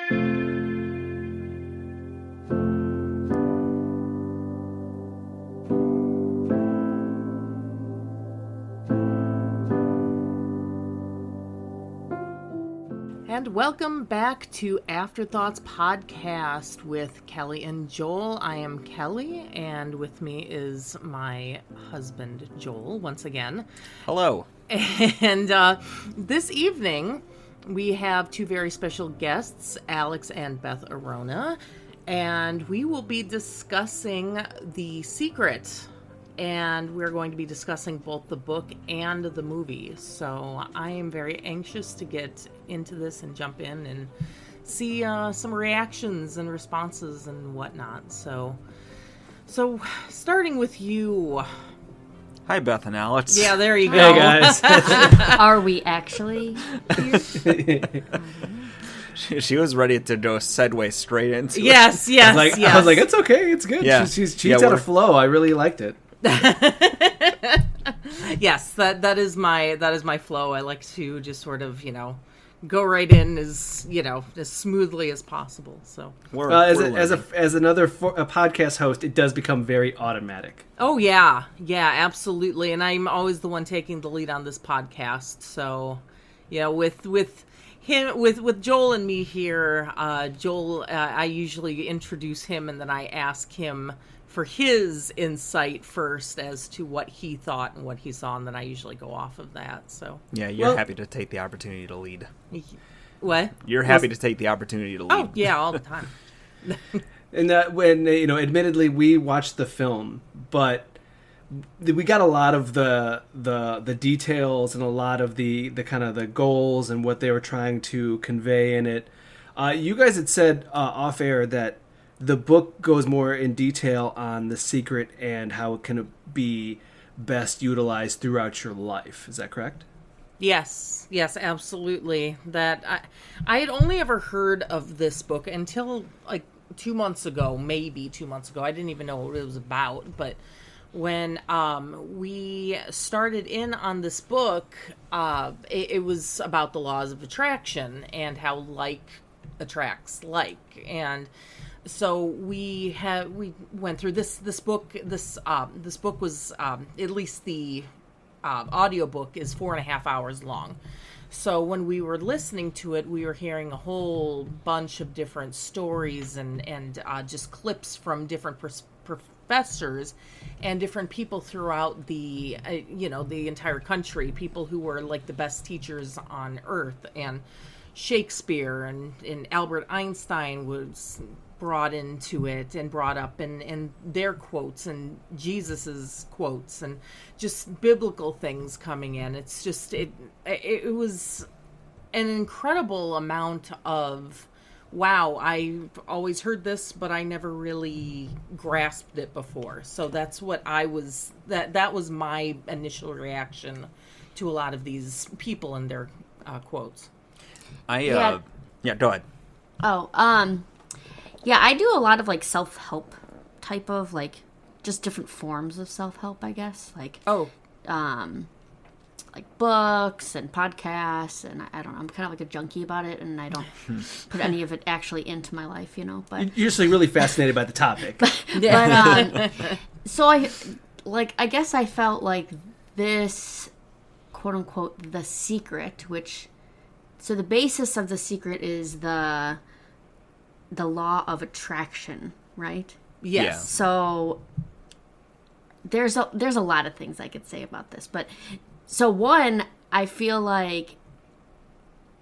And welcome back to Afterthoughts podcast with Kelly and Joel. I am Kelly, and with me is my husband, Joel, once again. Hello. And this evening, we have two very special guests, Alex and Beth Orona, and we will be discussing The Secret. And we're going to be discussing both the book and the movie. So I am very anxious to get into this and jump in and see some reactions and responses and whatnot. So starting with you. Hi, Beth and Alex. Yeah, there you go. Hey, guys. Are we actually here? She was ready to go segue straight into Yes, it. yes, I was like, it's okay, it's good. Yeah. She's got a flow. I really liked it. Yes, that is my flow. I like to just sort of, go right in as smoothly as possible. So as another podcast host, it does become very automatic. Oh yeah, absolutely. And I'm always the one taking the lead on this podcast. So, with Joel and me here, Joel, I usually introduce him and then I ask him for his insight first as to what he thought and what he saw, and then I usually go off of that. So yeah, you're happy to take the opportunity to lead. What? You're happy to take the opportunity to lead. Oh yeah, all the time. And that when admittedly we watched the film, but we got a lot of the details and a lot of the kind of the goals and what they were trying to convey in it. You guys had said off air that the book goes more in detail on the secret and how it can be best utilized throughout your life. Is that correct? Yes, absolutely. That I had only ever heard of this book until like 2 months ago, maybe 2 months ago. I didn't even know what it was about. But when we started in on this book, it was about the laws of attraction and how like attracts like. And so we went through this book. This book was at least the audiobook is 4.5 hours long. So when we were listening to it, we were hearing a whole bunch of different stories and just clips from different professors and different people throughout the the entire country. People who were like the best teachers on earth, and Shakespeare and Albert Einstein was brought into it and brought up and their quotes and Jesus's quotes and just biblical things coming in. It's just it was an incredible amount of wow, I've always heard this, but I never really grasped it before. So that's what that was my initial reaction to a lot of these people and their quotes. Yeah, go ahead. Yeah, I do a lot of like self-help type of like just different forms of self-help, I guess. Like like books and podcasts, and I don't know, I'm kind of like a junkie about it, and I don't put any of it actually into my life, but You're usually really fascinated by the topic. So I guess I felt like this quote unquote The Secret, so the basis of The Secret is the law of attraction, right? Yes. Yeah. So there's a lot of things I could say about this, but so one, I feel like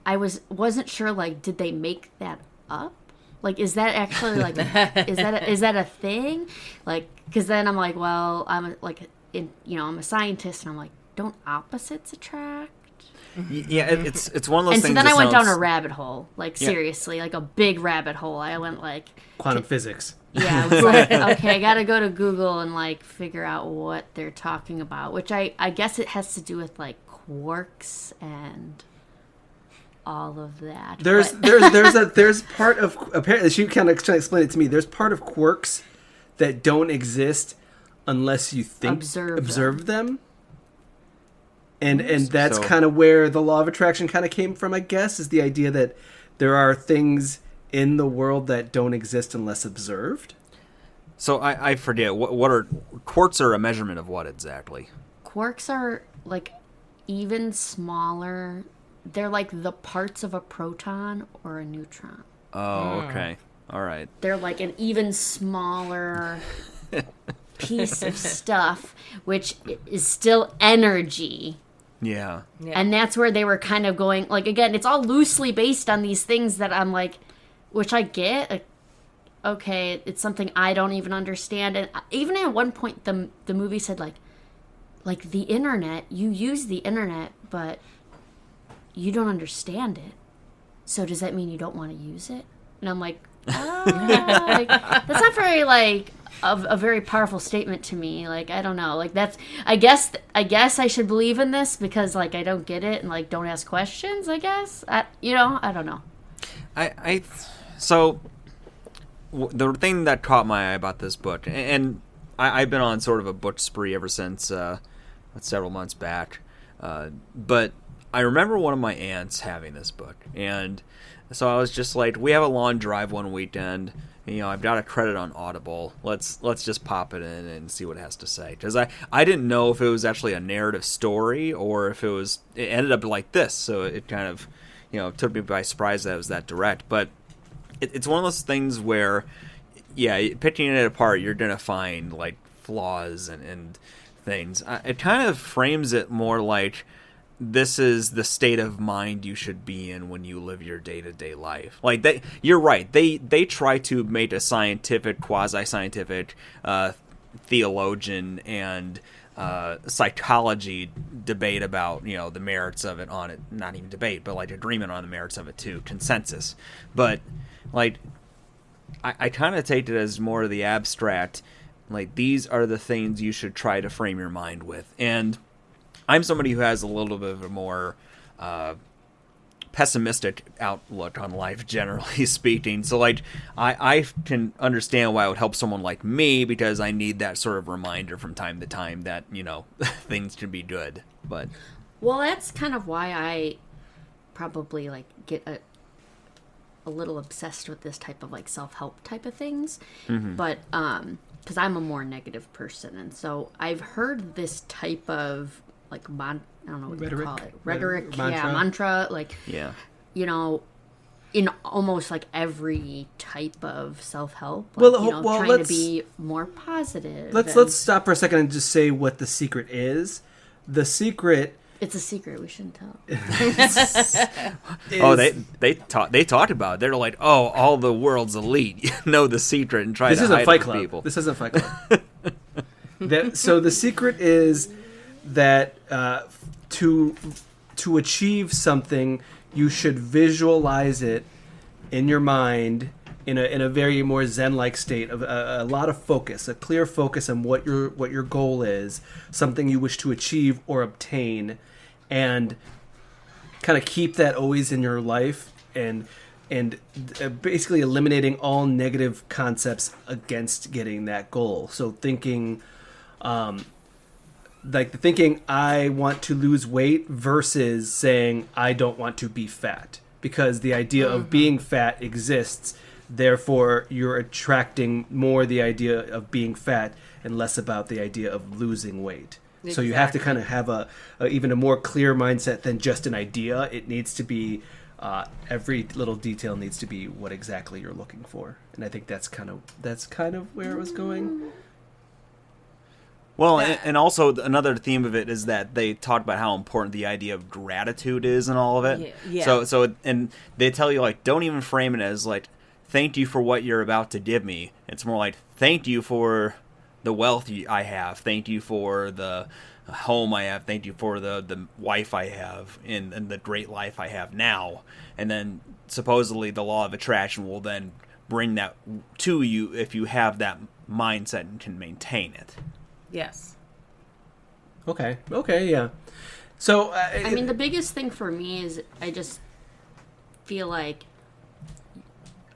I wasn't sure, like, did they make that up? Like, is that actually like is that a thing? Like, because then I'm like, well, I'm a scientist, and I'm like, don't opposites attract? Yeah, it's one of those and things. And so then I went down a rabbit hole, like seriously, like a big rabbit hole. I went like quantum physics. Yeah, I was like, okay, I got to go to Google and like figure out what they're talking about, which I guess it has to do with like quarks and all of that. There's part of, apparently she kind of explained it to me. There's part of quarks that don't exist unless you observe them. And that's kind of where the law of attraction kind of came from, I guess, is the idea that there are things in the world that don't exist unless observed. So I forget what are quarks are a measurement of what exactly? Quarks are like even smaller. They're like the parts of a proton or a neutron. Oh, okay. All right. They're like an even smaller piece of stuff, which is still energy. Yeah. And that's where they were kind of going, like, again, it's all loosely based on these things that I'm like, which I get, like, okay, it's something I don't even understand. And even at one point, the movie said, like the internet, you use the internet, but you don't understand it. So does that mean you don't want to use it? And I'm like, like, that's not very, like, a very powerful statement to me. Like, I don't know. Like, that's, I guess I should believe in this because, like, I don't get it and, like, don't ask questions, I guess. I don't know. So the thing that caught my eye about this book, and I've been on sort of a book spree ever since several months back, but I remember one of my aunts having this book, and so I was just like, we have a long drive one weekend, I've got a credit on Audible, let's just pop it in and see what it has to say, because I didn't know if it was actually a narrative story or if it ended up like this, so it kind of took me by surprise that it was that direct. But it's one of those things where, yeah, picking it apart, you're gonna find like flaws and things. It kind of frames it more like this is the state of mind you should be in when you live your day-to-day life. Like, you're right. They try to make a scientific, quasi-scientific, theologian and psychology debate about the merits of it on it. Not even debate, but like agreement on the merits of it too, consensus. But like, I kind of take it as more of the abstract. Like, these are the things you should try to frame your mind with. And I'm somebody who has a little bit of a more pessimistic outlook on life, generally speaking. So, like, I can understand why it would help someone like me, because I need that sort of reminder from time to time that, things can be good. But well, that's kind of why I probably, like, get a little obsessed with this type of, like, self-help type of things. Mm-hmm. But, because I'm a more negative person. And so I've heard this type of, like, I don't know what you call it. Rhetoric, mantra, like, yeah. In almost, like, every type of self-help. Like, trying to be more positive. Let's stop for a second and just say what the secret is. The secret... It's a secret. We shouldn't tell. They talked about it. They're like, all the world's elite know the secret and try to hide it from people. This isn't Fight Club. So the secret is that to achieve something, you should visualize it in your mind in a very more Zen-like state of a lot of focus, a clear focus on what your goal is, something you wish to achieve or obtain, and kind of keep that always in your life, and basically eliminating all negative concepts against getting that goal. So thinking, thinking I want to lose weight versus saying I don't want to be fat, because the idea of being fat exists. Therefore, you're attracting more the idea of being fat and less about the idea of losing weight. Exactly. So you have to kind of have even a more clear mindset than just an idea. It needs to be every little detail needs to be what exactly you're looking for. And I think that's kind of where it was going. Well, and also another theme of it is that they talk about how important the idea of gratitude is and all of it. Yeah. So and they tell you, like, don't even frame it as like, thank you for what you're about to give me. It's more like, thank you for the wealth I have. Thank you for the home I have. Thank you for the wife I have and the great life I have now. And then supposedly the law of attraction will then bring that to you if you have that mindset and can maintain it. Yes. Okay, yeah. So, I mean, the biggest thing for me is I just feel like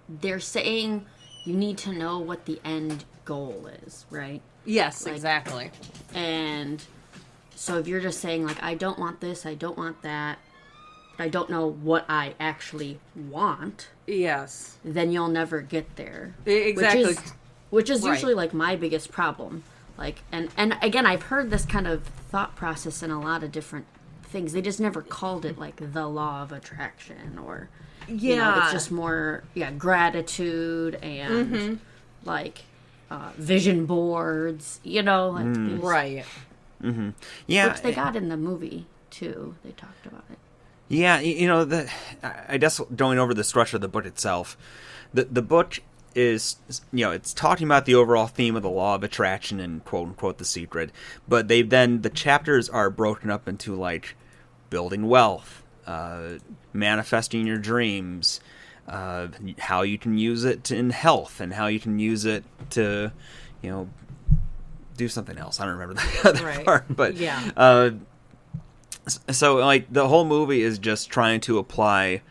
they're saying you need to know what the end goal is, right? Yes, like, exactly. And so if you're just saying, like, I don't want this, I don't want that, I don't know what I actually want, Yes. then you'll never get there. Exactly. Which is Right. usually like my biggest problem. Like, and again, I've heard this kind of thought process in a lot of different things. They just never called it like the law of attraction, or you know, it's just more gratitude and like vision boards, you know, like these, Right. Yeah, which they got in the movie too. They talked about it. yeah. You know, I guess going over the structure of the book itself, the book is, you know, it's talking about the overall theme of the law of attraction and quote unquote the secret, but the chapters are broken up into like building wealth, manifesting your dreams, how you can use it in health, and how you can use it to, you know, do something else. I don't remember the other part, but yeah. So like the whole movie is just trying to apply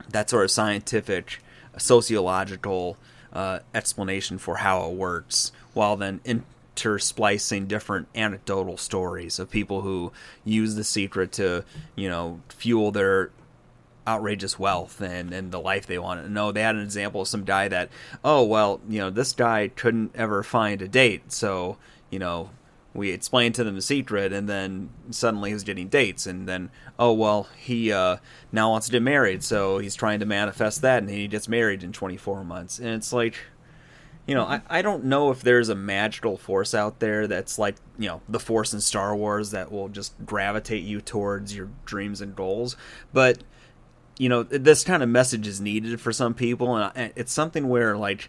that sort of scientific, sociological explanation for how it works, while then intersplicing different anecdotal stories of people who use the secret to, you know, fuel their outrageous wealth and the life they want. No, they had an example of some guy that, oh, well, you know, this guy couldn't ever find a date, so, you know, we explained to them the secret, and then suddenly he was getting dates, and then, oh, well, he now wants to get married, so he's trying to manifest that, and he gets married in 24 months. And it's like, you know, I don't know if there's a magical force out there that's like, you know, the force in Star Wars that will just gravitate you towards your dreams and goals, but, you know, this kind of message is needed for some people, and it's something where, like,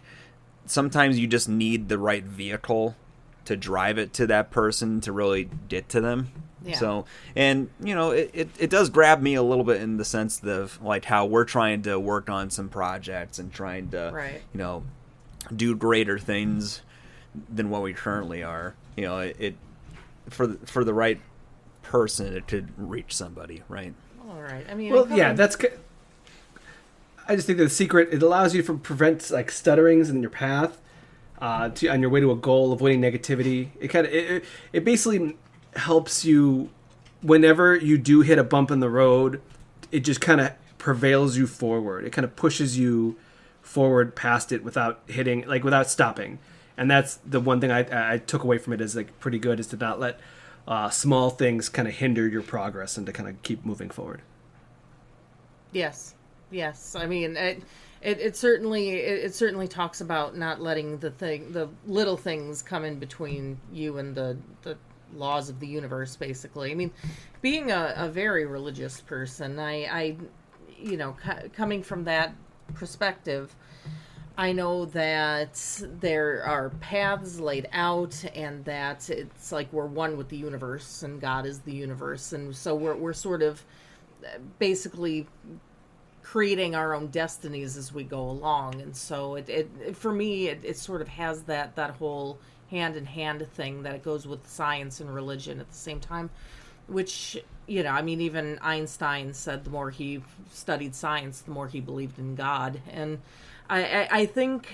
sometimes you just need the right vehicle to drive it to that person to really get to them. Yeah. So, and, you know, it does grab me a little bit in the sense of, like, how we're trying to work on some projects and trying to, Right. you know, do greater things than what we currently are. You know, it for the right person, it could reach somebody, right? All right. I mean, Well, yeah, I just think that the secret, it allows you to prevent like stutterings in your path, on your way to a goal, avoiding negativity. It basically helps you whenever you do hit a bump in the road. It just kind of prevails you forward. It kind of pushes you forward past it without stopping. And that's the one thing I took away from it is like pretty good, is to not let small things kind of hinder your progress and to kind of keep moving forward. Yes. I mean, it certainly talks about not letting the little things come in between you and the laws of the universe, basically. I mean, being a very religious person, I you know, coming from that perspective, I know that there are paths laid out, and that it's like we're one with the universe, and God is the universe, and so we're sort of basically creating our own destinies as we go along. And so it for me, it sort of has that whole hand in hand thing, that it goes with science and religion at the same time, which, you know, I mean, even Einstein said the more he studied science, the more he believed in God. And I think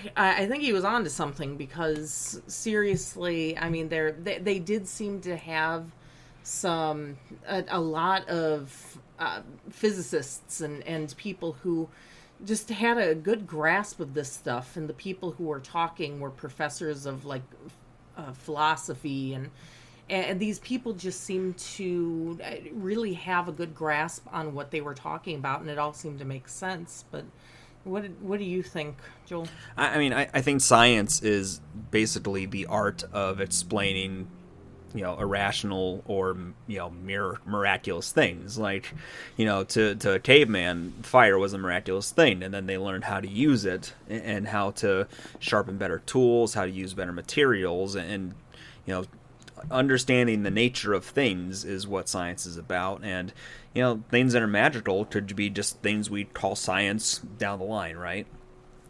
he was onto something, because seriously, I mean, they did seem to have a lot of physicists and people who just had a good grasp of this stuff, and the people who were talking were professors of like philosophy, and these people just seemed to really have a good grasp on what they were talking about, and it all seemed to make sense. But what do you think, Joel? I mean, I think science is basically the art of explaining, you know, irrational or, you know, miraculous things. Like, you know, to a caveman, fire was a miraculous thing, and then they learned how to use it and how to sharpen better tools, how to use better materials, and you know, understanding the nature of things is what science is about. And, you know, things that are magical could be just things we call science down the line, right?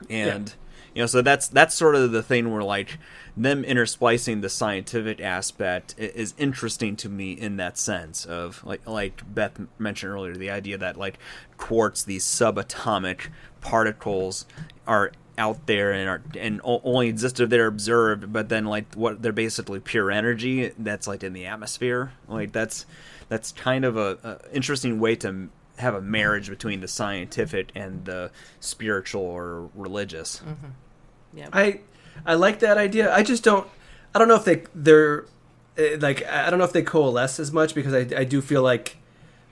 And you know, so that's sort of the thing where, like, them intersplicing the scientific aspect is interesting to me in that sense of, like Beth mentioned earlier, the idea that, like, quartz, these subatomic particles, are out there and only exist if they're observed, but then, like, what they're basically pure energy that's, like, in the atmosphere. Like, that's kind of a interesting way to have a marriage between the scientific and the spiritual or religious. Yeah. I like that idea. I just don't. I don't know if they're like. I don't know if they coalesce as much, because I do feel like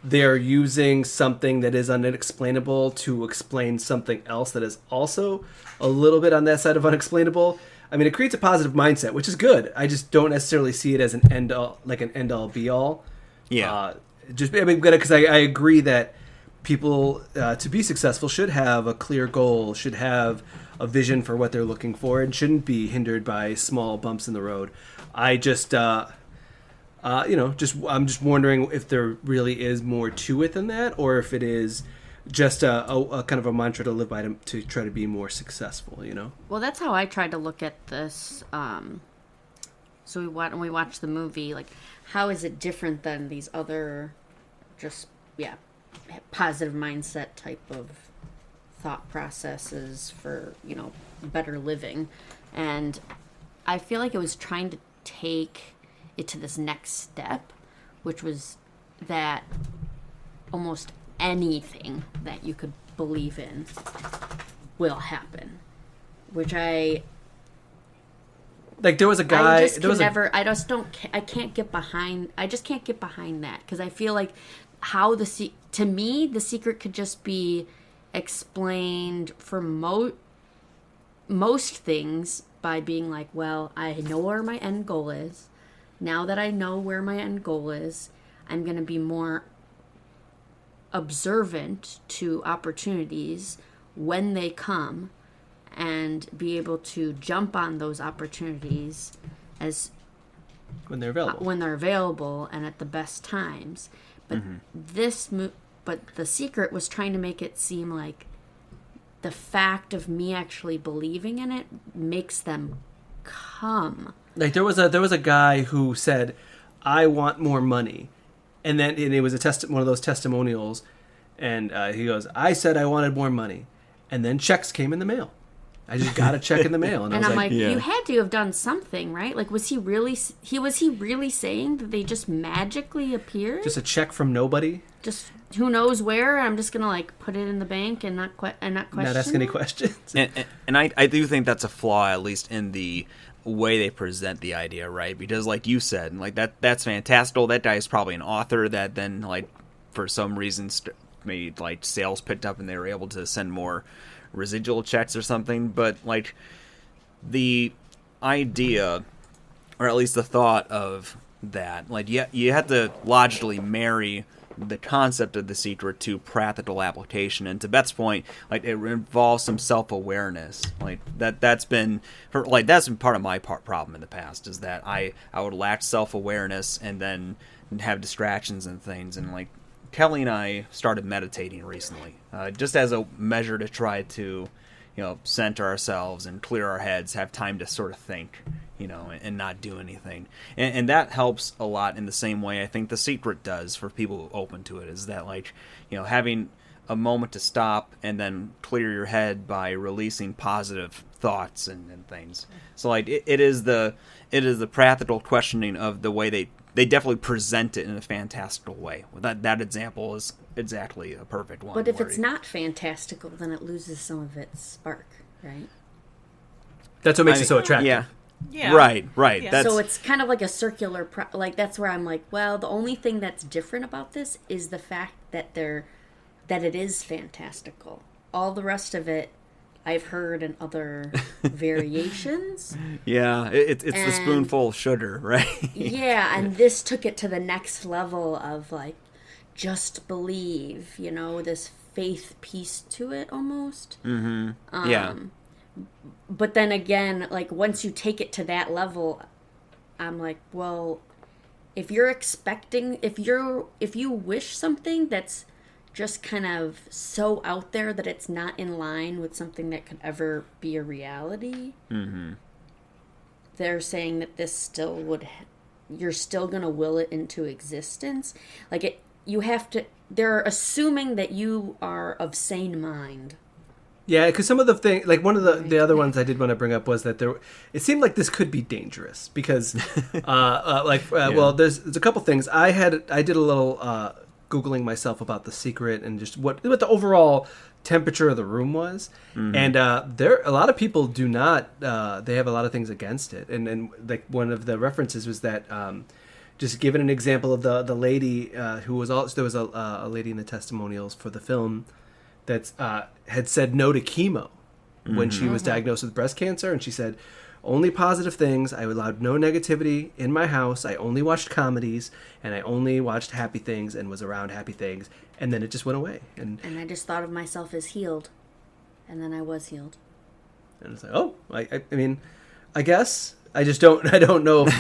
they're using something that is unexplainable to explain something else that is also a little bit on that side of unexplainable. I mean, it creates a positive mindset, which is good. I just don't necessarily see it as an end all be all. Yeah. Because I agree that people to be successful should have a clear goal, should have a vision for what they're looking for, and shouldn't be hindered by small bumps in the road. I just, I'm just wondering if there really is more to it than that, or if it is just a kind of a mantra to live by to try to be more successful. Well, that's how I tried to look at this. So when we watched the movie, like, how is it different than these other, positive mindset type of thought processes for, better living. And I feel like it was trying to take it to this next step, which was that almost anything that you could believe in will happen, which I there was a guy. I can't get behind. I just can't get behind that, because I feel like to me the secret could just be explained for most things by being like, well, I know where my end goal is. Now that I know where my end goal is, I'm going to be more observant to opportunities when they come, and be able to jump on those opportunities as when they're available, and at the best times. But but the secret was trying to make it seem like the fact of me actually believing in it makes them come. Like there was a guy who said, "I want more money," and it was one of those testimonials, and he goes, "I said I wanted more money," and then checks came in the mail. I just got a check in the mail, and I'm like, you had to have done something, right? Like, was he really saying that they just magically appeared? Just a check from nobody? Just who knows where? I'm just gonna like put it in the bank and not question. Not ask any questions. And I do think that's a flaw, at least in the way they present the idea, right? Because, like you said, like that's fantastical. That guy is probably an author that then, like, for some reason, maybe like sales picked up and they were able to send more residual checks or something. But like the idea, or at least the thought of that, like you have to logically marry the concept of the secret to practical application. And to Beth's point, like, it involves some self-awareness. Like that's been part of my problem in the past, is that I would lack self-awareness and then have distractions and things. And like Kelly and I started meditating recently, just as a measure to try to, center ourselves and clear our heads, have time to sort of think, and not do anything. And that helps a lot in the same way I think the secret does for people who open to it, is that, like, having a moment to stop and then clear your head by releasing positive thoughts and things. So like it is the practical questioning of the way they definitely present it in a fantastical way. That example is exactly a perfect one. But if it's not fantastical, then it loses some of its spark, right? That's what makes it so attractive. Yeah. Yeah. Right. Yeah. So it's kind of like a circular, that's where I'm like, well, the only thing that's different about this is the fact that it is fantastical. All the rest of it, I've heard in other variations. Yeah, it's the spoonful of sugar, right? Yeah, and this took it to the next level of, like, just believe, this faith piece to it almost. Mm-hmm. Yeah. But then again, like, once you take it to that level, I'm like, well, if you wish something that's just kind of so out there that it's not in line with something that could ever be a reality, they're saying that this still you're still going to will it into existence. Like, they're assuming that you are of sane mind. Yeah, because some of the things, like one of the other ones I did want to bring up was that it seemed like this could be dangerous because, well, there's a couple things. I did a little Googling myself about The Secret and just what the overall temperature of the room was. And there a lot of people do not they have a lot of things against it, and like one of the references was that just giving an example of the lady who was also, there was a lady in the testimonials for the film that had said no to chemo when she was diagnosed with breast cancer, and she said, only positive things. I allowed no negativity in my house. I only watched comedies, and I only watched happy things and was around happy things. And then it just went away. And I just thought of myself as healed, and then I was healed. And it's like, oh, I mean, I guess I just don't. I don't know if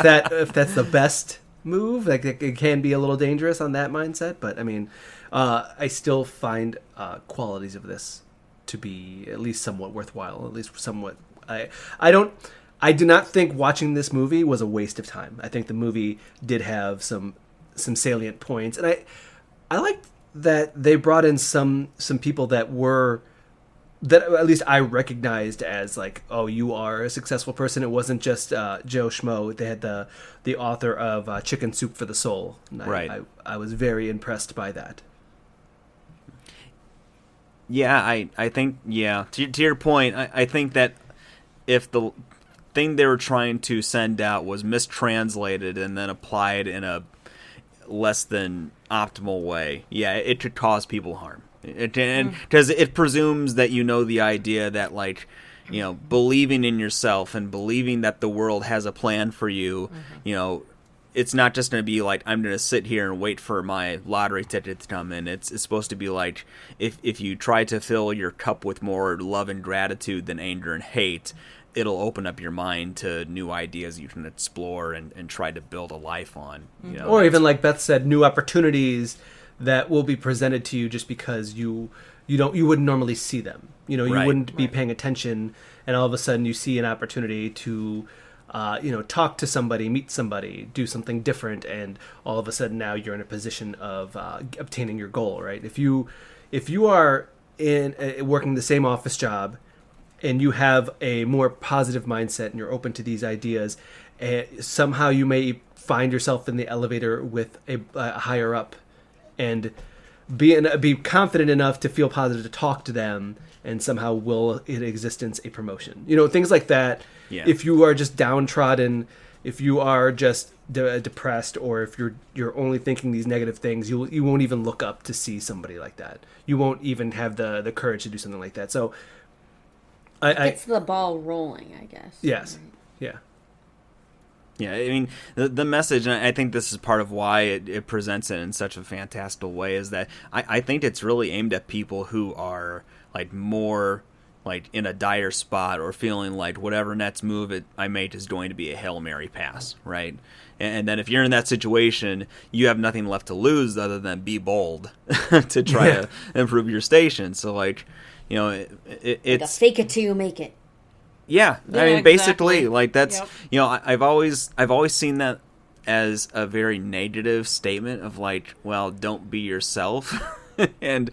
that's the best move. Like it can be a little dangerous on that mindset. But I mean, I still find qualities of this to be at least somewhat worthwhile. At least somewhat. I do not think watching this movie was a waste of time. I think the movie did have some salient points, and I liked that they brought in some people that at least I recognized as like, oh, you are a successful person. It wasn't just Joe Schmo. They had the author of Chicken Soup for the Soul. And right. I was very impressed by that. Yeah, I think, yeah. To your point, I think that if the thing they were trying to send out was mistranslated and then applied in a less than optimal way, yeah, it could cause people harm. Because it presumes that you know the idea that, like, you know, believing in yourself and believing that the world has a plan for you, you know, it's not just going to be like, I'm going to sit here and wait for my lottery ticket to come in. It's supposed to be like, if you try to fill your cup with more love and gratitude than anger and hate, it'll open up your mind to new ideas you can explore and try to build a life on. You know, or even like Beth said, new opportunities that will be presented to you just because you wouldn't normally see them. You know, you Right. wouldn't be paying attention, and all of a sudden you see an opportunity to talk to somebody, meet somebody, do something different, and all of a sudden now you're in a position of obtaining your goal, right? If you are working the same office job and you have a more positive mindset and you're open to these ideas, somehow you may find yourself in the elevator with a higher up and be confident enough to feel positive to talk to them and somehow will in existence a promotion. You know, things like that. Yeah. If you are just downtrodden, if you are just depressed, or if you're only thinking these negative things, you won't even look up to see somebody like that. You won't even have the courage to do something like that. So It's the ball rolling, I guess. yes. Right. Yeah. Yeah, I mean, the message, and I think this is part of why it presents it in such a fantastical way, is that I think it's really aimed at people who are, like, more, like, in a dire spot or feeling like whatever next move I make is going to be a Hail Mary pass, right? And then if you're in that situation, you have nothing left to lose other than be bold to try to improve your station. So, like, you know, it's... Like a fake it till you make it. Yeah, Yeah, I mean, basically, exactly. like that's Yep. you know, I've always seen that as a very negative statement of like, well, don't be yourself and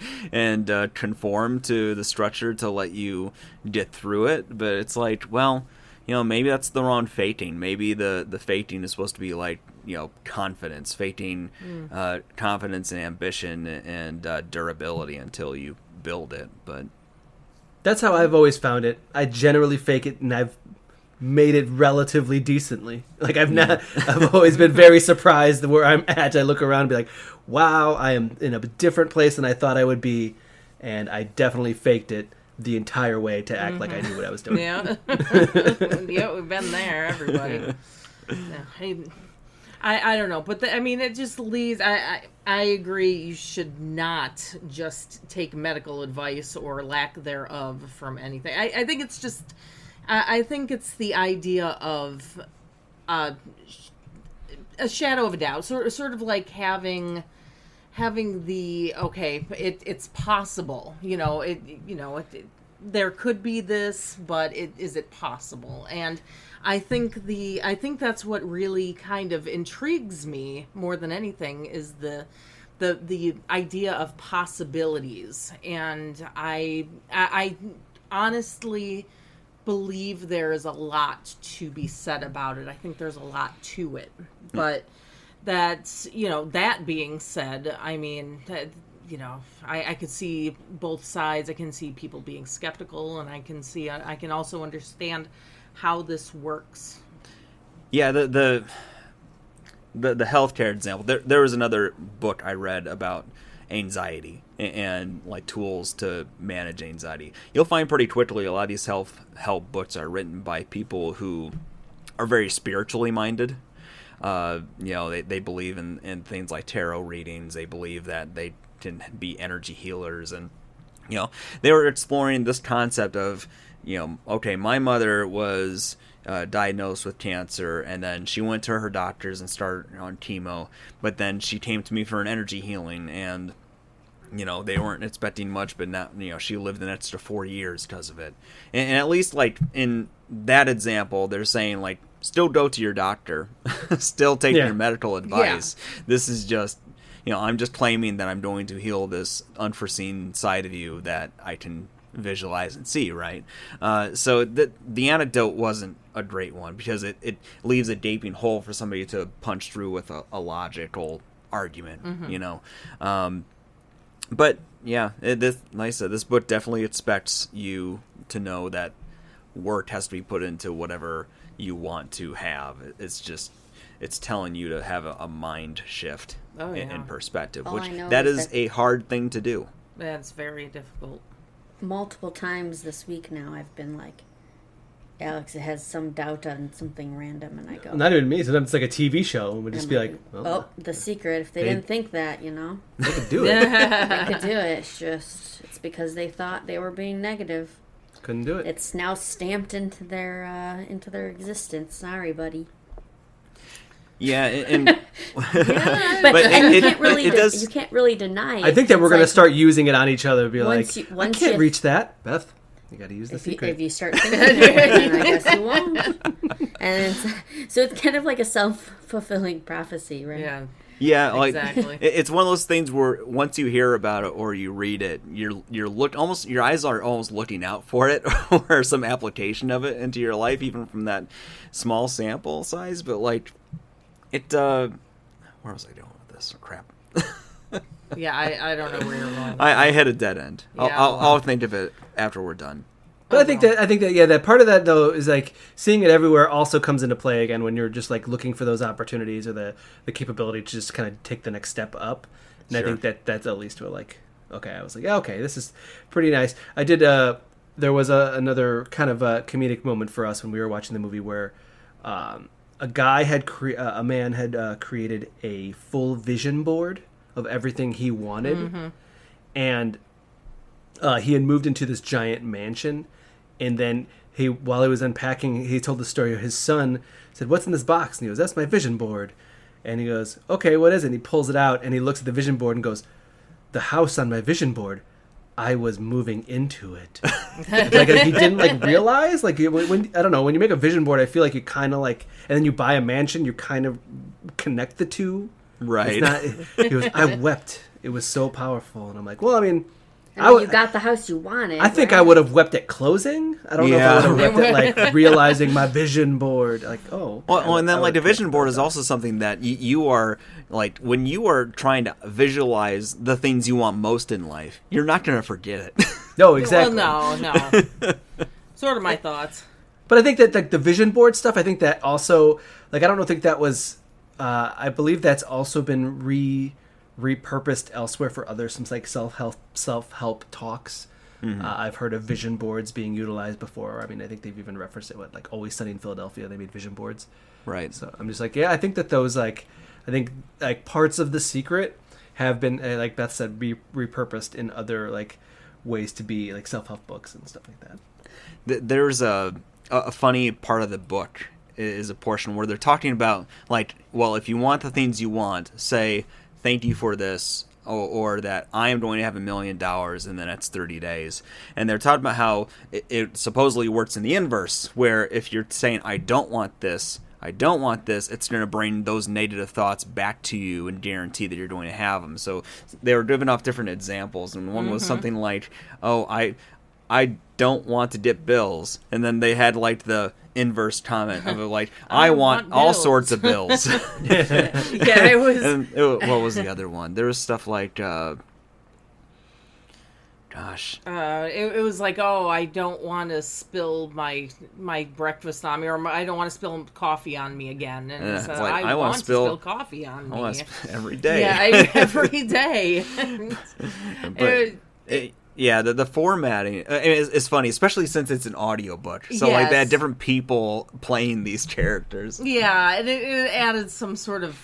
conform to the structure to let you get through it. But it's like, well, you know, maybe that's the wrong fating. Maybe the fating is supposed to be like, you know, confidence, fating confidence and ambition and durability until you build it. But That's how I've always found it. I generally fake it, and I've made it relatively decently. Like I've always been very surprised where I'm at. I look around and be like, wow, I am in a different place than I thought I would be. And I definitely faked it the entire way to act like I knew what I was doing. Yeah. Yeah, we've been there, everybody. Yeah, I don't know, but I mean, it just leads. I agree. You should not just take medical advice or lack thereof from anything. I think it's just. I think it's the idea of a shadow of a doubt, sort of like having the it's possible. There could be this, but is it possible? And I think that's what really kind of intrigues me more than anything is the idea of possibilities. And I honestly believe there is a lot to be said about it. I think there's a lot to it, but That's, that being said, I mean, I could see both sides. I can see people being skeptical, and I can also understand how this works. Yeah, the healthcare example. There was another book I read about anxiety and like tools to manage anxiety. You'll find pretty quickly a lot of these self-help books are written by people who are very spiritually minded. They believe in things like tarot readings. They believe that they can be energy healers, and they were exploring this concept of okay, my mother was diagnosed with cancer, and then she went to her doctors and started on chemo, but then she came to me for an energy healing, and they weren't expecting much, but now she lived an extra 4 years because of it. And at least like in that example, they're saying like still go to your doctor, still take your medical advice. Yeah. This is just I'm just claiming that I'm going to heal this unforeseen side of you that I can visualize and see, right? So the anecdote wasn't a great one because it leaves a gaping hole for somebody to punch through with a logical argument, but yeah, like I said, this book definitely expects you to know that work has to be put into whatever you want to have. It's telling you to have a mind shift in perspective, which that is a hard thing to do. That's very difficult. Multiple times this week now I've been like, Alex has some doubt on something random, and I go, not even me. Sometimes it's like a TV show, and we'd just be like, The Secret. If they didn't think that, they could do it. They could do it. It's because they thought they were being negative. Couldn't do it. It's now stamped into their existence. Sorry, buddy. Yeah, and you can't really deny it. I think that we're going to start using it on each other. Be like, I can't reach that, Beth. You got to use the secret. If you start thinking of it, then I guess you won't. And so it's kind of like a self-fulfilling prophecy, right? Yeah, like exactly. It's one of those things where once you hear about it or you read it, your eyes are almost looking out for it or some application of it into your life, even from that small sample size. But like it, where was I going with this? Oh, crap. Yeah, I don't know where you're going. I hit a dead end. Yeah, I'll think of it after we're done. But I think that that part of that though is like seeing it everywhere also comes into play again when you're just like looking for those opportunities or the capability to just kind of take the next step up. And sure. I think that's at least like okay, I was like, yeah, okay, this is pretty nice. I did there was another kind of a comedic moment for us when we were watching the movie where a man had created a full vision board of everything he wanted, and he had moved into this giant mansion, and then while he was unpacking, he told the story of his son said, "What's in this box?" And he goes, "That's my vision board." And he goes, "Okay, what is it?" And he pulls it out and he looks at the vision board and goes, "The house on my vision board, I was moving into it." Like he didn't like realize, like when I don't know, when you make a vision board, I feel like you kind of like, and then you buy a mansion, you kind of connect the two. Right. He goes, "I wept. It was so powerful." And I'm like, well, I mean, you got the house you wanted. I think I would have wept at closing. I don't know if I would have wept at like realizing my vision board. Like, oh. Well, and then like the vision board is also something that you are like when you are trying to visualize the things you want most in life, you're not going to forget it. No, exactly. Well, no. Sort of my thoughts. But I think that like the vision board stuff, I think that also like I don't think that was. I believe that's also been repurposed elsewhere for other some like self-help talks. I've heard of vision boards being utilized before. I mean, I think they've even referenced it with like Always Sunny in Philadelphia. They made vision boards. Right. So I'm just like, yeah, I think that those like parts of The Secret have been like Beth said, repurposed in other like ways to be like self-help books and stuff like that. There's a funny part of the book. Is a portion where they're talking about like, well, if you want the things you want, say thank you for this, or that I am going to have $1 million in the next 30 days. And they're talking about how it supposedly works in the inverse, where if you're saying I don't want this, it's going to bring those negative thoughts back to you and guarantee that you're going to have them. So they were giving off different examples, and one was something like, oh, I don't want to dip bills. And then they had like the inverse comment of like, I want all bills. sorts of bills. Yeah, it was. And what was the other one? There was stuff like, It was like, oh, I don't want to spill my breakfast on me, or I don't want to spill coffee on me again. And Yeah, it's, it's like, I want to spill coffee on me. Every day. Yeah, every day. But the formatting is funny, especially since it's an audiobook. So like they had different people playing these characters. Yeah, and it added some sort of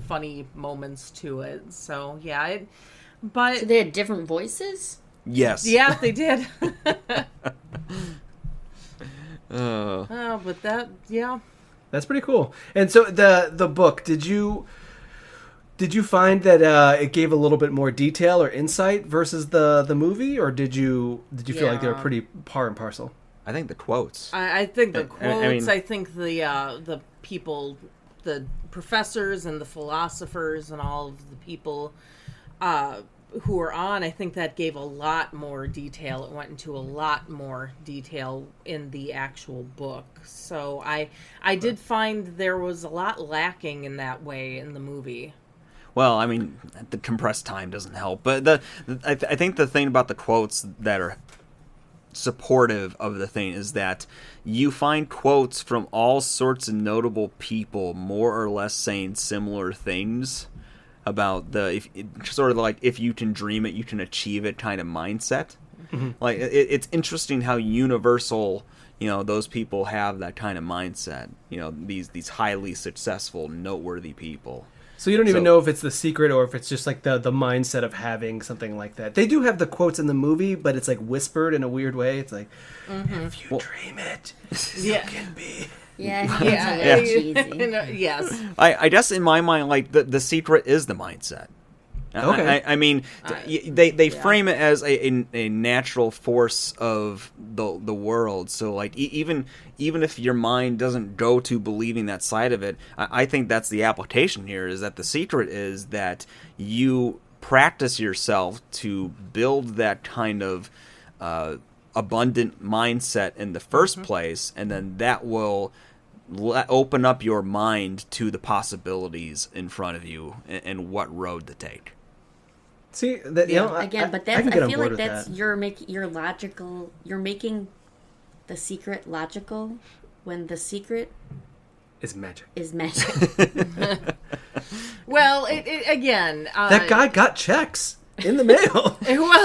funny moments to it. So yeah, but So they had different voices? Yes. Yeah, they did. Oh, but that, yeah. That's pretty cool. And so the book, did you find that it gave a little bit more detail or insight versus the movie, or did you feel like they were pretty par and parcel? I think the quotes. I think the quotes. I mean, I think the people, the professors and the philosophers and all of the people who are on, I think that gave a lot more detail. It went into a lot more detail in the actual book. So I did find there was a lot lacking in that way in the movie. Well, I mean, the compressed time doesn't help. But I think the thing about the quotes that are supportive of the thing is that you find quotes from all sorts of notable people more or less saying similar things about sort of like if you can dream it, you can achieve it kind of mindset. Mm-hmm. Like it's interesting how universal, those people have that kind of mindset. These highly successful, noteworthy people. So you don't even know if it's the secret or if it's just like the mindset of having something like that. They do have the quotes in the movie, but it's like whispered in a weird way. It's like, if you dream it, you can be. Yeah, cheesy. Yes. I guess in my mind, like the secret is the mindset. Okay. I mean, they frame it as a natural force of the world. So like even if your mind doesn't go to believing that side of it, I think that's the application here. Is that the secret is that you practice yourself to build that kind of abundant mindset in the first place, and then that will open up your mind to the possibilities in front of you and what road to take. See, that, again, but that's, I feel like that's that. you're logical. You're making the secret logical when the secret is magic. Well, it again. That guy got checks in the mail. Well,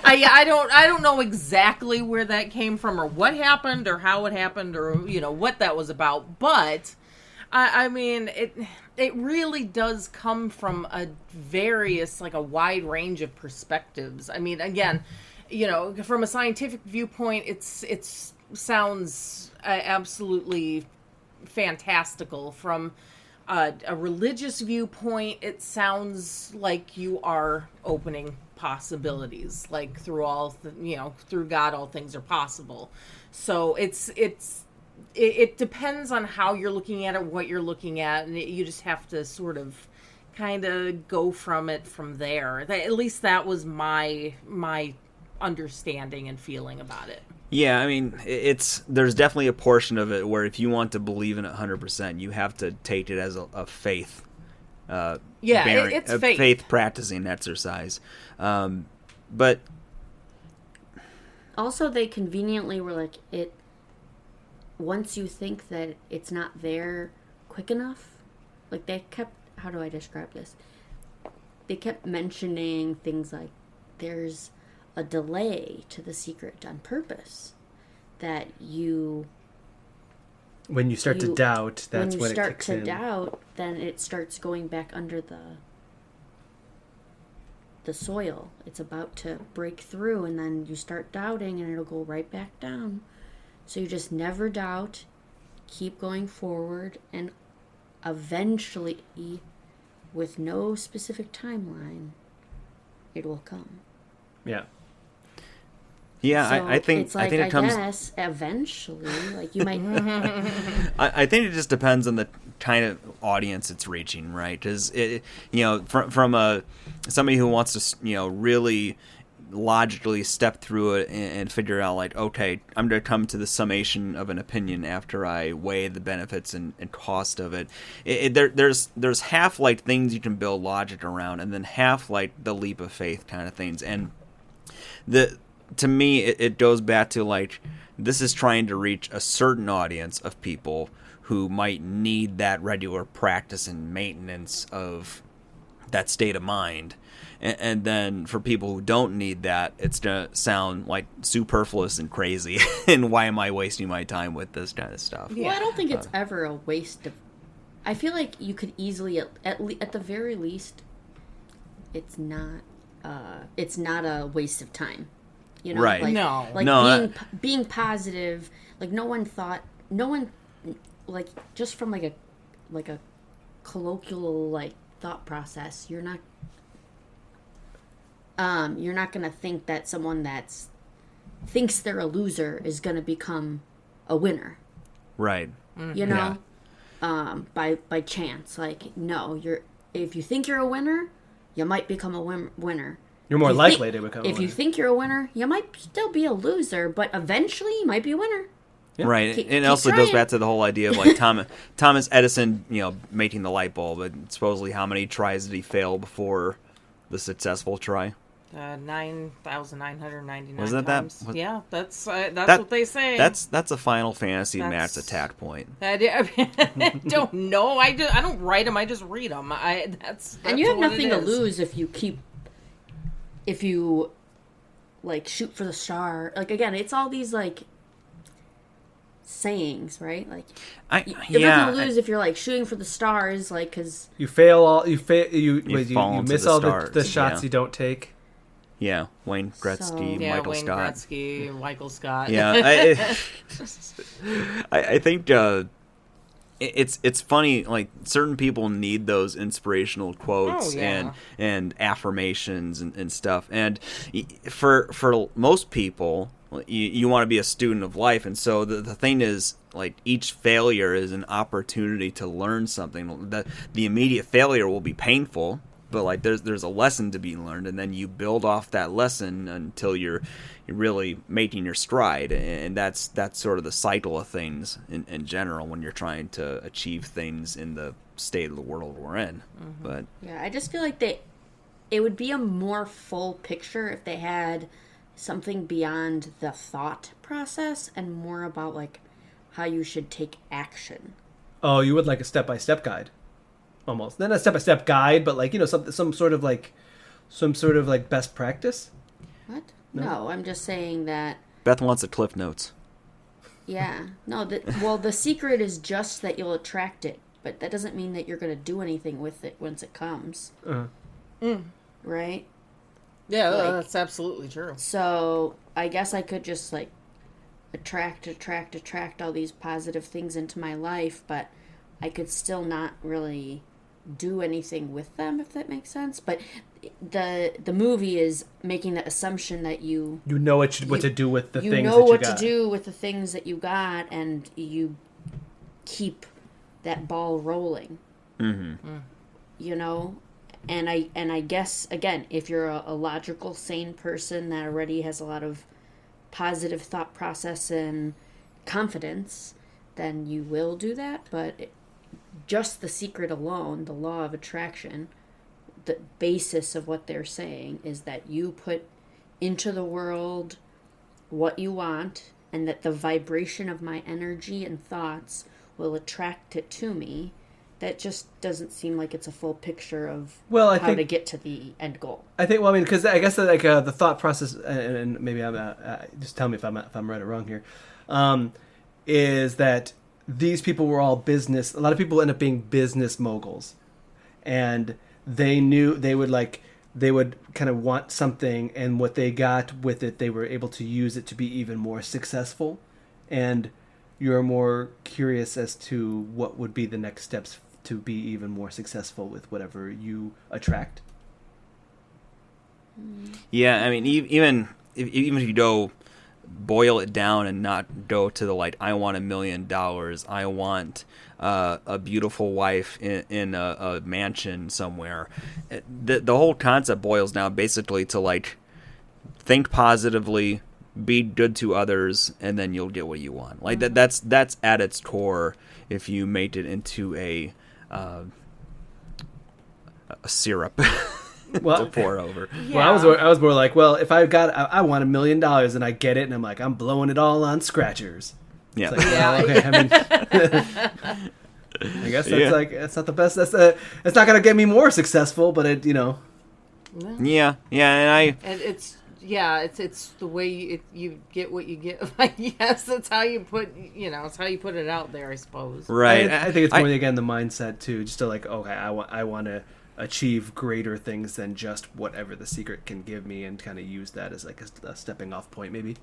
I don't know exactly where that came from or what happened or how it happened or what that was about, but I mean it really does come from a wide range of perspectives. I mean, again, from a scientific viewpoint, it sounds absolutely fantastical. From a religious viewpoint, it sounds like you are opening possibilities, like through God all things are possible. So it depends on how you're looking at it, what you're looking at, and you just have to sort of kind of go from it from there. At least that was my understanding and feeling about it. Yeah, I mean, there's definitely a portion of it where if you want to believe in it 100%, you have to take it as a faith. It's faith. Faith practicing exercise. But also, they conveniently were like, once you think that it's not there quick enough, like they kept, how do I describe this? They kept mentioning things like there's a delay to the secret on purpose, that when you start to doubt, that's when it kicks in. When you start to doubt, then it starts going back under the soil. It's about to break through, and then you start doubting, and it'll go right back down. So you just never doubt, keep going forward, and eventually, with no specific timeline, it will come. Yeah. Yeah, so I think it's like, I think it comes. Guess eventually, like you might. I think it just depends on the kind of audience it's reaching, right? Because from somebody who wants to really logically step through it and figure out like, okay, I'm going to come to the summation of an opinion after I weigh the benefits and cost of it. There's half like things you can build logic around, and then half like the leap of faith kind of things. And to me, it goes back to like, this is trying to reach a certain audience of people who might need that regular practice and maintenance of that state of mind. And then for people who don't need that, it's going to sound like superfluous and crazy. And why am I wasting my time with this kind of stuff? Well, I don't think it's ever a waste of... I feel like you could easily, at the very least, it's not a waste of time. You know? Right. Like, No. Like being positive, like no one, like just from like a colloquial like thought process, you're not going to think that someone that's thinks they're a loser is going to become a winner. Right. You know? By chance. Like, no, if you think you're a winner, you might become a winner. You're more likely to become a winner. If you think you're a winner, you might still be a loser, but eventually you might be a winner. Yeah. Right. Keep And also trying. goes back to the whole idea of like Thomas Edison, making the light bulb. And supposedly how many tries did he fail before the successful try? 9,999 Wasn't that times. Yeah, that's what they say. That's a Final Fantasy max attack point. I don't know. I don't write them. I just read them. That's And you have what nothing it to is. lose if you like shoot for the star. Like again, it's all these like sayings, right? Like you have nothing to lose if you're like shooting for the stars, like because you fail you fall into miss the all stars, the shots yeah. you don't take. Yeah, Wayne Gretzky, Yeah, Michael Wayne Scott. Gretzky, Michael Scott. Yeah, I think it's funny. Like certain people need those inspirational quotes and affirmations and stuff. And for most people, you want to be a student of life, and so the thing is, like each failure is an opportunity to learn something. The immediate failure will be painful. But like there's a lesson to be learned, and then you build off that lesson until you're really making your stride, and that's sort of the cycle of things in general when you're trying to achieve things in the state of the world we're in. Mm-hmm. But yeah, I just feel like it would be a more full picture if they had something beyond the thought process and more about like how you should take action. Oh, you would like a step-by-step guide. Almost. Not a step-by-step guide, but like, some sort of like best practice. What? No, I'm just saying that. Beth wants the Cliff Notes. Yeah. No, the secret is just that you'll attract it, but that doesn't mean that you're going to do anything with it once it comes. Right? Yeah, Like- that's absolutely true. So, I guess I could just like attract all these positive things into my life, but I could still not really do anything with them, if that makes sense. But the movie is making the assumption that you know what to do with the things that you got. You know what to do with the things that you got, and you keep that ball rolling. Mm-hmm. You know? And I guess, again, if you're a logical, sane person that already has a lot of positive thought process and confidence, then you will do that. But just the secret alone, the law of attraction, the basis of what they're saying is that you put into the world what you want, and that the vibration of my energy and thoughts will attract it to me. That just doesn't seem like it's a full picture of how to get to the end goal. I think, because I guess that, like the thought process, and maybe I'm just tell me if I'm right or wrong here, is that these people were all business. A lot of people end up being business moguls, and they knew they would kind of want something, and what they got with it, they were able to use it to be even more successful. And you're more curious as to what would be the next steps to be even more successful with whatever you attract. Yeah, I mean, even if you go boil it down and not go to the like, I want $1 million, I want a beautiful wife in a mansion somewhere. The whole concept boils down basically to like, think positively, be good to others, and then you'll get what you want. Like that's at its core. If you made it into a syrup to pour over. Yeah. Well, I was more like, well, if I want $1 million and I get it, and I'm like, I'm blowing it all on scratchers. Yeah. It's like, well, okay. I mean, I guess that's like that's not the best. It's not gonna get me more successful, but it, Yeah, and it's the way you get what you get. Like, yes, that's how you put it's how you put it out there, I suppose. Right. I think it's more again the mindset too, just to like, okay, I want to achieve greater things than just whatever the secret can give me, and kind of use that as like a stepping off point, maybe.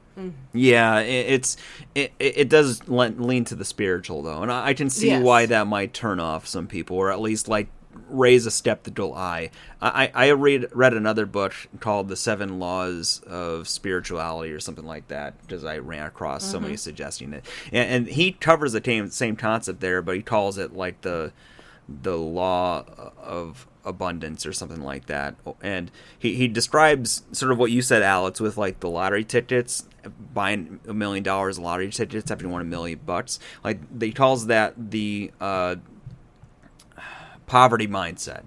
Yeah, it does lean to the spiritual though, and I can see why that might turn off some people, or at least like raise a skeptical eye. I read another book called The 7 Laws of Spirituality or something like that, because I ran across somebody suggesting it, and he covers the same concept there, but he calls it like the law of abundance or something like that. And he describes sort of what you said, Alex, with like the lottery tickets, buying $1 million lottery tickets after you won $1 million. Like, he calls that the poverty mindset.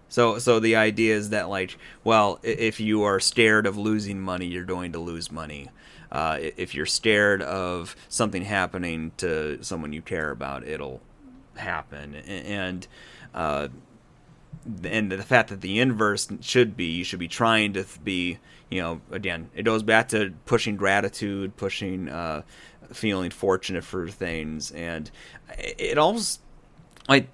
So the idea is that, like, well, if you are scared of losing money, you're going to lose money. If you're scared of something happening to someone you care about, it'll happen. And the fact that the inverse should be, you should be trying to be, again, it goes back to pushing gratitude, pushing feeling fortunate for things, and it almost, like,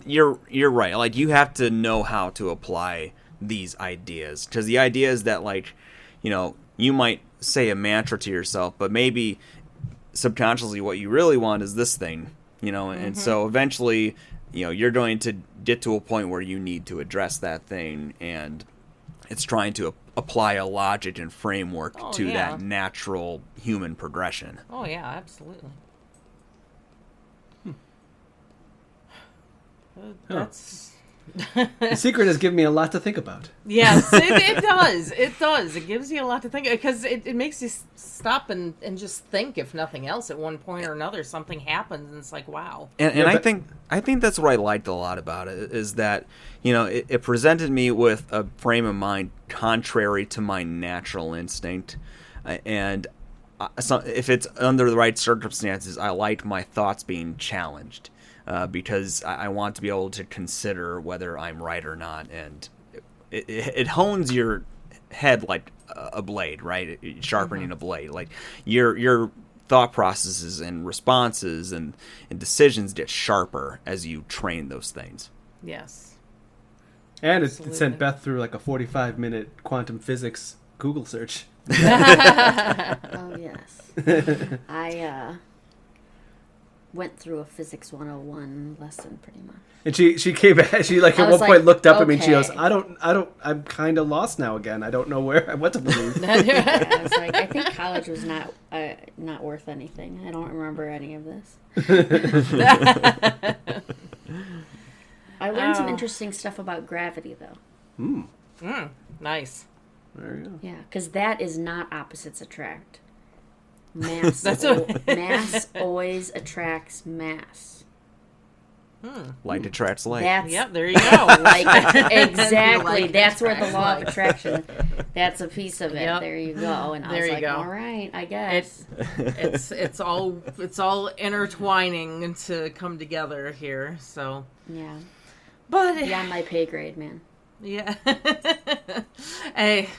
you're right. Like, you have to know how to apply these ideas, because the idea is that, like, you might say a mantra to yourself, but maybe subconsciously what you really want is this thing, and so eventually, you're going to get to a point where you need to address that thing, and it's trying to apply a logic and framework to that natural human progression. Oh yeah, absolutely. That's The secret has given me a lot to think about. Yes, it does. It does. It gives you a lot to think, because it makes you stop and just think, if nothing else. At one point or another, something happens, and it's like, wow. And I think that's what I liked a lot about it, is that, it presented me with a frame of mind contrary to my natural instinct. And if it's under the right circumstances, I like my thoughts being challenged. Because I want to be able to consider whether I'm right or not, and it hones your head like a blade, right? Sharpening a blade. Like, your thought processes and responses and decisions get sharper as you train those things. Yes. And it sent Beth through like a 45-minute quantum physics Google search. Oh, yes. I went through a Physics 101 lesson pretty much. And she came back, she like at one point looked up at me and she goes, I'm kind of lost now again. I don't know what to believe. Yeah, I was like, I think college was not worth anything. I don't remember any of this. I learned some interesting stuff about gravity, though. Nice. There you go. Yeah, because that is not opposites attract. Mass always attracts mass. Light attracts light. Yep, there you go. Exactly. That's where the law of attraction. That's a piece of it. Yep. There you go. And I was like, all right, I guess. It's all intertwining to come together here. So yeah, but beyond my pay grade, man. Yeah. Hey.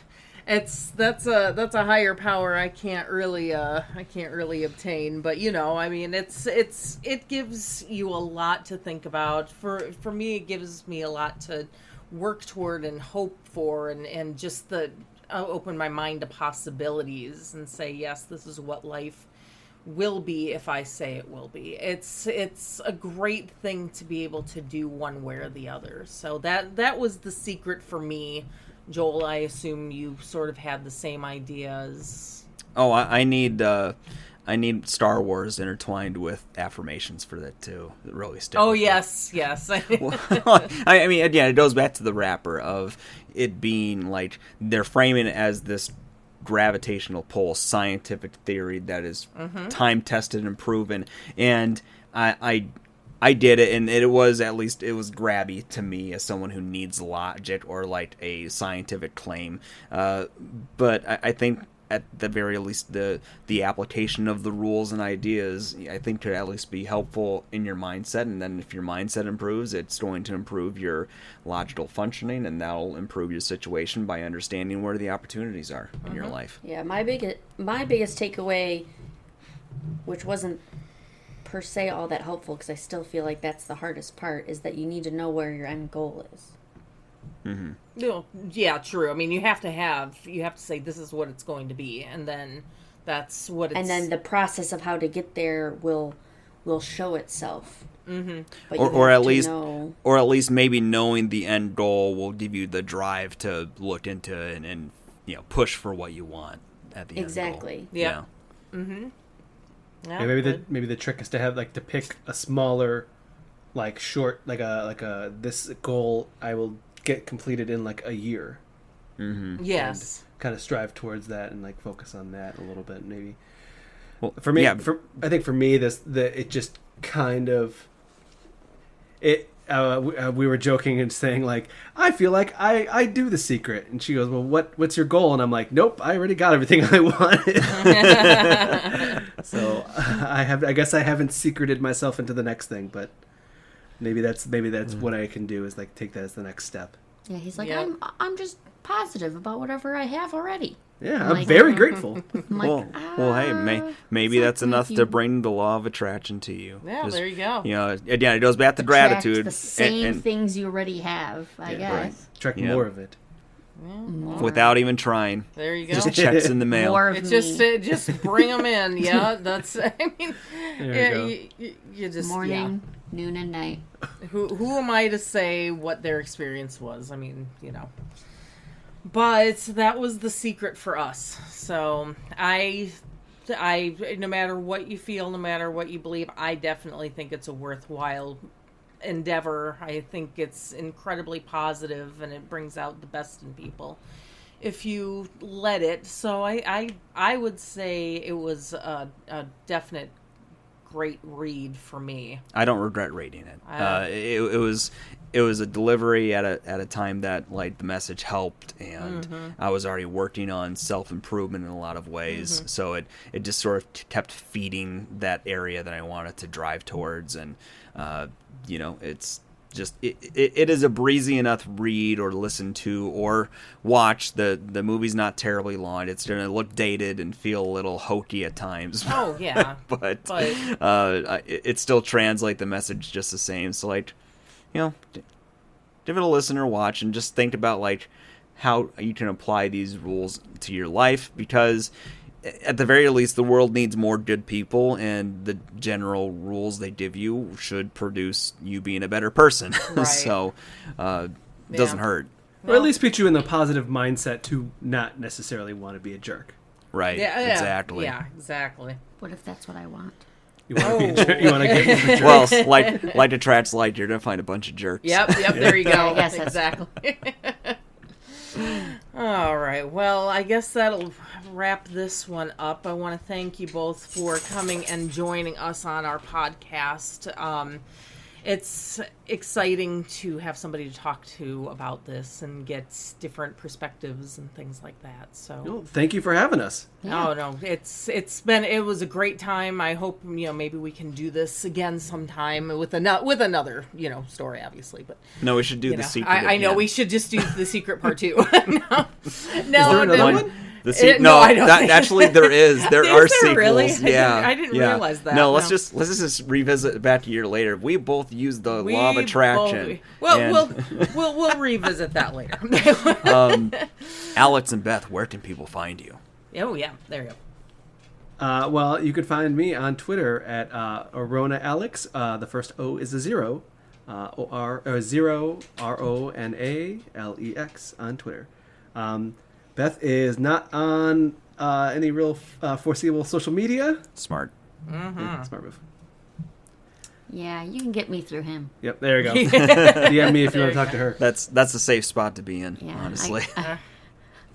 That's a higher power I can't really obtain, but I mean, it gives you a lot to think about. For me, it gives me a lot to work toward and hope for, and just open my mind to possibilities and say, yes, this is what life will be if I say it will be. It's a great thing to be able to do one way or the other. So that was the secret for me. Joel, I assume you sort of had the same ideas. Oh, I need I need Star Wars intertwined with affirmations for that too. It really sticks. Oh yes. I mean, again, it goes back to the wrapper of it being like they're framing it as this gravitational pull scientific theory that is time tested and proven, and I did it, and it was grabby to me as someone who needs logic or like a scientific claim. But I think at the very least the application of the rules and ideas, I think, could at least be helpful in your mindset. And then if your mindset improves, it's going to improve your logical functioning, and that'll improve your situation by understanding where the opportunities are in your life. Yeah, my biggest takeaway, which wasn't per se all that helpful, because I still feel like that's the hardest part, is that you need to know where your end goal is. Mm-hmm. No, yeah, true. I mean, you have to say this is what it's going to be, and then that's what it's... And then the process of how to get there will show itself. Mm-hmm. But or at least maybe knowing the end goal will give you the drive to look into it and push for what you want at the end goal. Exactly. Yeah. Mm-hmm. Yeah, maybe the trick is to have to pick a smaller, short, this goal I will get completed in a year. Mm-hmm. Yes. And kind of strive towards that and focus on that a little bit, maybe. Well, for me, I think for me it just kind of it. We were joking and saying I feel like I do The Secret, and she goes, well, what's your goal? And I'm like, nope, I already got everything I wanted. So I guess I haven't secreted myself into the next thing, but maybe that's what I can do is take that as the next step. Yeah, he's like, Yeah. I'm just positive about whatever I have already. Yeah, I'm very grateful. I'm like, well, hey, maybe that's enough to bring the law of attraction to you. Yeah, there you go. Again, it goes back to gratitude. The same things you already have, I guess. Right. Attract more of it. Without even trying. There you go. Just checks in the mail. More of It's me. just bring them in. Yeah, that's. I mean, you just Morning, noon, and night. Who am I to say what their experience was? I mean, But that was The Secret for us. So I, no matter what you feel, no matter what you believe, I definitely think it's a worthwhile endeavor. I think it's incredibly positive, and it brings out the best in people if you let it. So I would say it was a definite great read for me. I don't regret reading it. It was a delivery at a time that the message helped, and I was already working on self-improvement in a lot of ways. So it just sort of kept feeding that area that I wanted to drive towards, and it's just it is a breezy enough read or listen to or watch. The movie's not terribly long. It's going to look dated and feel a little hokey at times. Oh yeah, but it still translates the message just the same. So give it a listen or watch, and just think about how you can apply these rules to your life, because at the very least the world needs more good people, and the general rules they give you should produce you being a better person. Right. So it doesn't hurt. Or at least put you in the positive mindset to not necessarily want to be a jerk. Right. Yeah, Exactly. Yeah, exactly. What if that's what I want? You want to be a jerk? You want to get a jerk? Well, like attracts like, you're gonna find a bunch of jerks. Yep, there you go. I guess that's- Exactly. All right. Well, I guess that'll wrap this one up. I want to thank you both for coming and joining us on our podcast. It's exciting to have somebody to talk to about this and get different perspectives and things like that. So, Well, thank you for having us. no, it was a great time. I hope maybe we can do this again sometime with another story, obviously. But No, we should do the secret. I know again. we should just do the secret part 2. No, Is there another one? The secret? No, No, I don't think- actually there is. There are Is there sequels. really? Yeah, I didn't yeah. realize that. No, let's No. just revisit back a year later. We both used the law of We attraction. both- and, we'll revisit that later. Alex and Beth, where can people find you? Oh yeah, there you go. Well, you can find me on Twitter at Orona Alex. The first O is a 0. Zero RONALEX on Twitter. Beth is not on any real foreseeable social media. Smart. Yeah, smart move. Yeah, you can get me through him. Yep, there you go. DM me if you want to talk to her. That's a safe spot to be in, Yeah, honestly.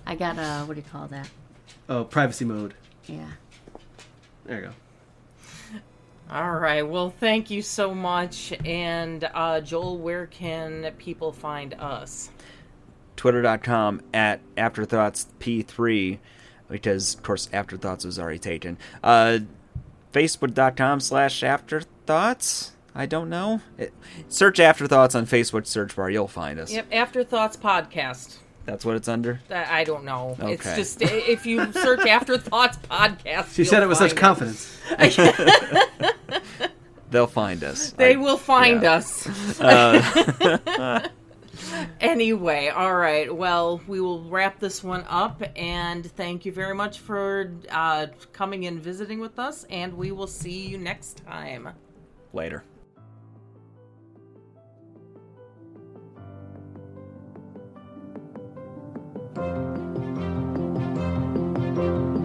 I got what do you call that? Oh, privacy mode. Yeah. There you go. All right. Well, thank you so much. And Joel, where can people find us? Twitter.com at AfterthoughtsP3, because, of course, Afterthoughts was already taken. Facebook.com/Afterthoughts? I don't know. Search Afterthoughts on Facebook search bar. You'll find us. Yep, Afterthoughts Podcast. That's what it's under? I don't know. Okay. It's just, if you search Afterthoughts Podcast, She said it with such confidence. They'll find us. They will find yeah. us. Anyway, all right. Well, we will wrap this one up, and thank you very much for coming and visiting with us, and we will see you next time. Later. Thank you.